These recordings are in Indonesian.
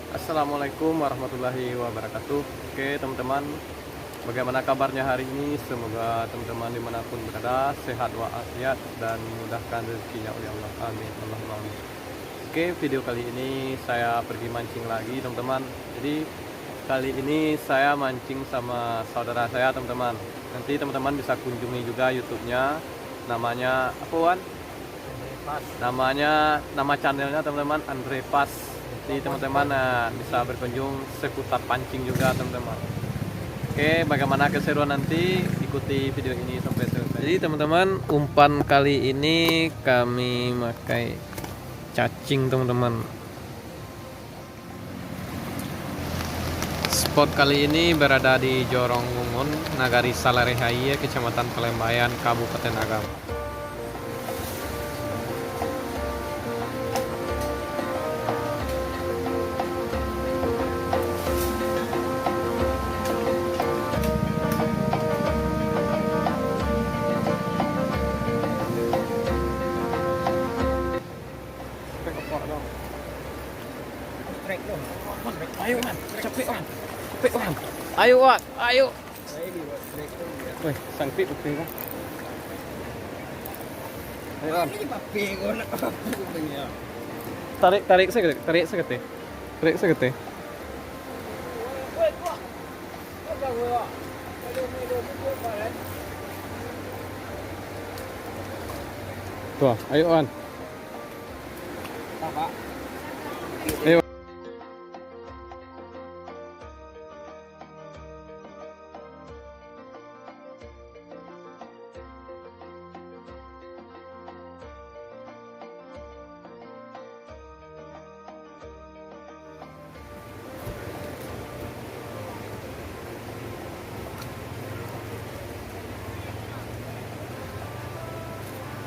Assalamualaikum warahmatullahi wabarakatuh. Oke teman-teman, bagaimana kabarnya hari ini? Semoga teman-teman dimanapun berada sehat walafiat dan dimudahkan rezekinya oleh Allah. Amin Allahumma amin. Oke, video kali ini saya pergi mancing lagi teman-teman. Jadi kali ini saya mancing sama saudara saya teman-teman. Nanti teman-teman bisa kunjungi juga YouTube-nya. Namanya apa Wan? Nama channelnya teman-teman Andre Pas. Jadi teman-teman bisa berkunjung seputar pancing juga teman-teman. Oke, bagaimana keseruan nanti ikuti video ini sampai selesai. Jadi teman-teman, umpan kali ini kami pakai cacing teman-teman. Spot kali ini berada di Jorong Ngungun, Nagari Salarehaya, Kecamatan Pelembayan, Kabupaten Agam. Ayo man, capek man, capek man. Ayo Wan, ayo. Wih, sangkit betul kan? Ayo Wan. Tarik sekete, tarik sekete. Tuh, ayo Wan. Ayo.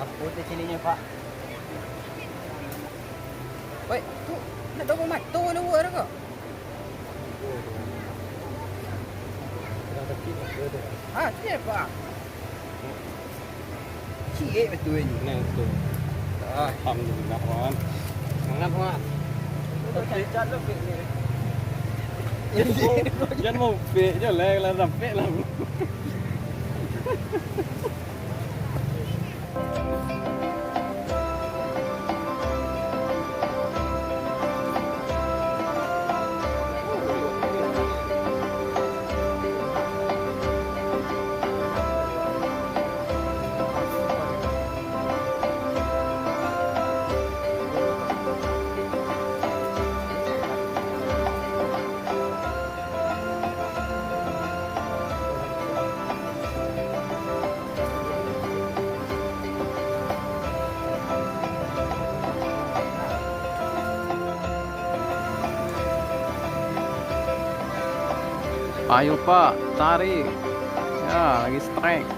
Apa di sininya Pak? Woi, tu nak tunggu mat, tunggu nunggu ada ke? Ah, sini Pak. Cik betul ni. Nah, itu. Alhamdulillah Wan. Semangat Pak. Cacat lebih ni. Jangan mau pe je lah sampai lah. Ayo Pak, tarik. Ya, lagi strike.